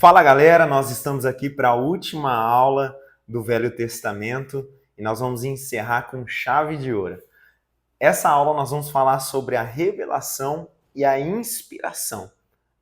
Fala galera, nós estamos aqui para a última aula do Velho Testamento e nós vamos encerrar com chave de ouro. Essa aula nós vamos falar sobre a revelação e a inspiração.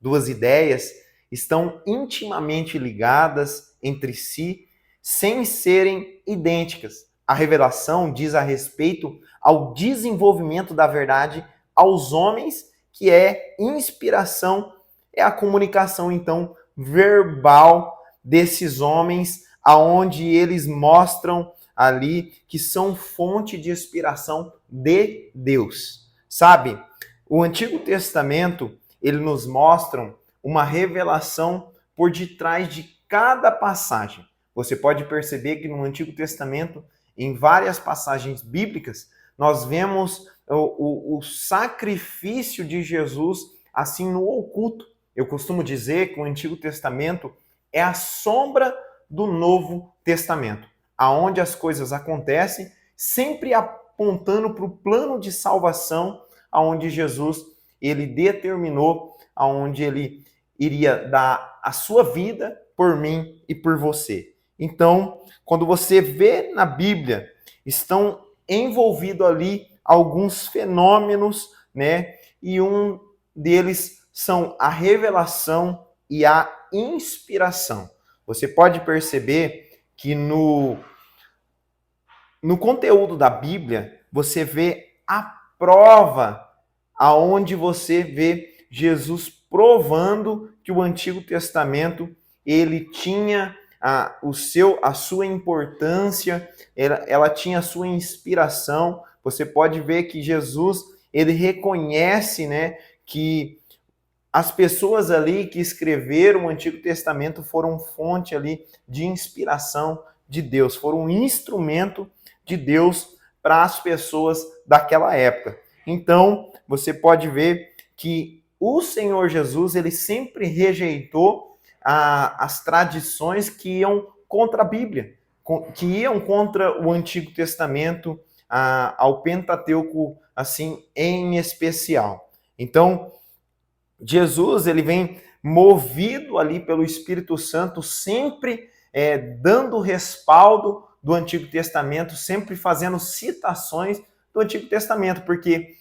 Duas ideias estão intimamente ligadas entre si, sem serem idênticas. A revelação diz a respeito ao desenvolvimento da verdade aos homens, que é inspiração, é a comunicação, então, verbal desses homens, aonde eles mostram ali que são fonte de inspiração de Deus. Sabe? O Antigo Testamento, ele nos mostra uma revelação por detrás de cada passagem. Você pode perceber que no Antigo Testamento, em várias passagens bíblicas, nós vemos o sacrifício de Jesus assim no oculto. Eu costumo dizer que o Antigo Testamento é a sombra do Novo Testamento, aonde as coisas acontecem, sempre apontando para o plano de salvação, aonde Jesus ele determinou, aonde ele iria dar a sua vida por mim e por você. Então, quando você vê na Bíblia, estão envolvidos ali alguns fenômenos, né? E um deles são a revelação e a inspiração. Você pode perceber que no conteúdo da Bíblia, você vê a prova aonde você vê Jesus provando que o Antigo Testamento ele tinha a sua importância, ela tinha a sua inspiração. Você pode ver que Jesus ele reconhece, né, que as pessoas ali que escreveram o Antigo Testamento foram fonte ali de inspiração de Deus, foram um instrumento de Deus para as pessoas daquela época. Então, você pode ver que o Senhor Jesus, ele sempre rejeitou as tradições que iam contra a Bíblia, que iam contra o Antigo Testamento, ao Pentateuco, assim, em especial. Então, Jesus, ele vem movido ali pelo Espírito Santo, sempre dando respaldo do Antigo Testamento, sempre fazendo citações do Antigo Testamento, porque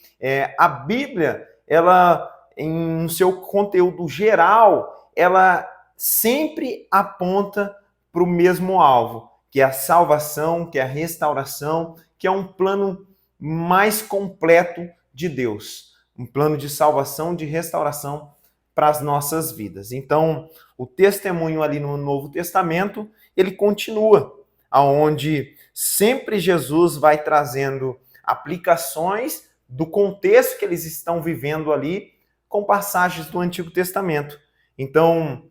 a Bíblia, ela, em seu conteúdo geral, ela sempre aponta para o mesmo alvo, que é a salvação, que é a restauração, que é um plano mais completo de Deus. Um plano de salvação, de restauração para as nossas vidas. Então, o testemunho ali no Novo Testamento, ele continua, aonde sempre Jesus vai trazendo aplicações do contexto que eles estão vivendo ali com passagens do Antigo Testamento. Então,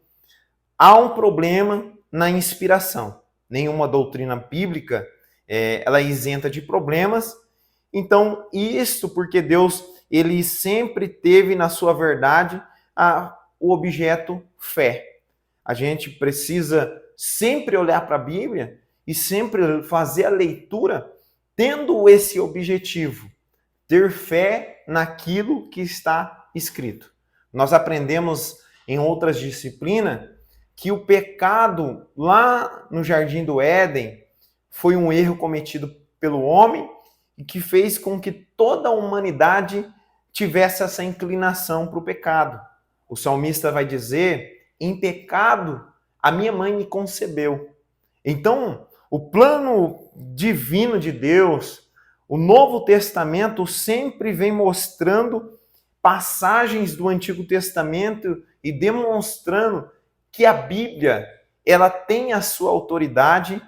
há um problema na inspiração. Nenhuma doutrina bíblica ela é isenta de problemas. Então, isso porque Deus ele sempre teve na sua verdade o objeto fé. A gente precisa sempre olhar para a Bíblia e sempre fazer a leitura tendo esse objetivo, ter fé naquilo que está escrito. Nós aprendemos em outras disciplinas que o pecado lá no Jardim do Éden foi um erro cometido pelo homem e que fez com que toda a humanidade tivesse essa inclinação para o pecado. O salmista vai dizer, em pecado a minha mãe me concebeu. Então, o plano divino de Deus, o Novo Testamento sempre vem mostrando passagens do Antigo Testamento e demonstrando que a Bíblia, ela tem a sua autoridade,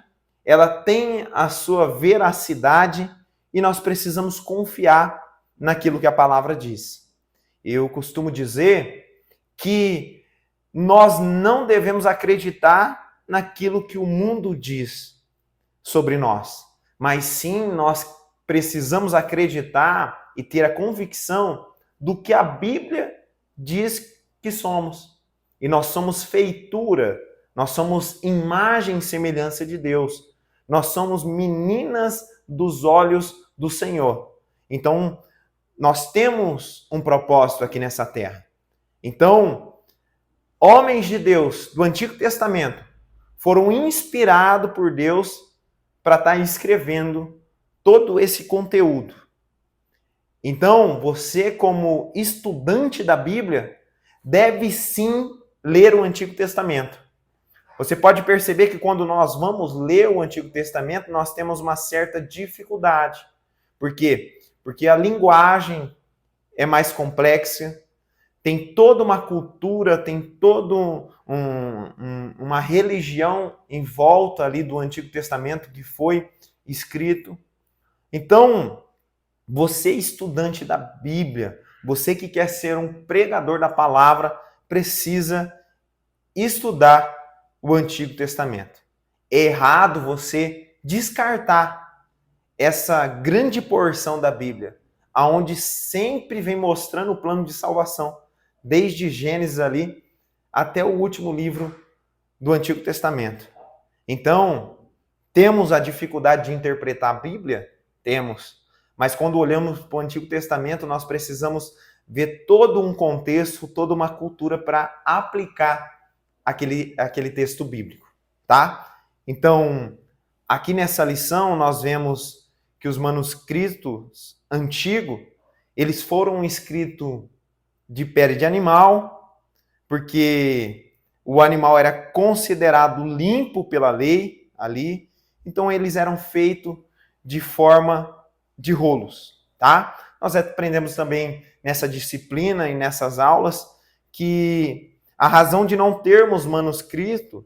ela tem a sua veracidade e nós precisamos confiar naquilo que a palavra diz. Eu costumo dizer que nós não devemos acreditar naquilo que o mundo diz sobre nós, mas sim nós precisamos acreditar e ter a convicção do que a Bíblia diz que somos. E nós somos feitura, nós somos imagem e semelhança de Deus. Nós somos meninas dos olhos do Senhor. Então, nós temos um propósito aqui nessa terra. Então, homens de Deus do Antigo Testamento foram inspirados por Deus para estar escrevendo todo esse conteúdo. Então, você, como estudante da Bíblia, deve sim ler o Antigo Testamento. Você pode perceber que quando nós vamos ler o Antigo Testamento, nós temos uma certa dificuldade. Por quê? Porque a linguagem é mais complexa, tem toda uma cultura, tem toda uma religião em volta ali do Antigo Testamento que foi escrito. Então, você estudante da Bíblia, você que quer ser um pregador da palavra, precisa estudar o Antigo Testamento. É errado você descartar essa grande porção da Bíblia, aonde sempre vem mostrando o plano de salvação, desde Gênesis ali até o último livro do Antigo Testamento. Então, temos a dificuldade de interpretar a Bíblia? Temos. Mas quando olhamos para o Antigo Testamento, nós precisamos ver todo um contexto, toda uma cultura para aplicar aquele texto bíblico, tá? Então, aqui nessa lição, nós vemos que os manuscritos antigos, eles foram escritos de pele de animal, porque o animal era considerado limpo pela lei ali, então eles eram feitos de forma de rolos, tá? Nós aprendemos também nessa disciplina e nessas aulas que a razão de não termos manuscrito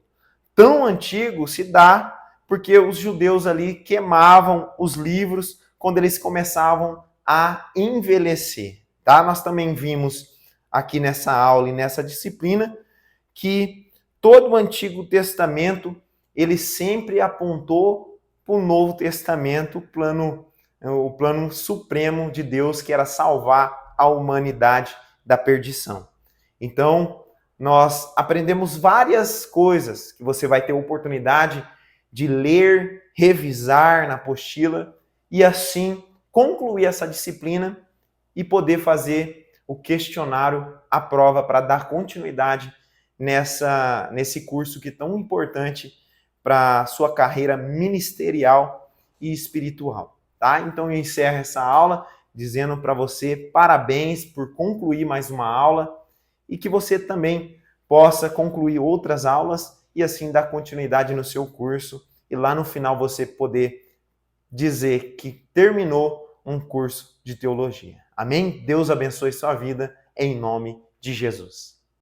tão antigo se dá porque os judeus ali queimavam os livros quando eles começavam a envelhecer, tá? Nós também vimos aqui nessa aula e nessa disciplina que todo o Antigo Testamento ele sempre apontou para o Novo Testamento, o plano supremo de Deus, que era salvar a humanidade da perdição. Então, nós aprendemos várias coisas que você vai ter oportunidade de ler, revisar na apostila e assim concluir essa disciplina e poder fazer o questionário, a prova, para dar continuidade nesse curso que é tão importante para a sua carreira ministerial e espiritual, tá? Então eu encerro essa aula dizendo para você parabéns por concluir mais uma aula e que você também possa concluir outras aulas e assim dar continuidade no seu curso e lá no final você poder dizer que terminou um curso de teologia. Amém? Deus abençoe sua vida em nome de Jesus.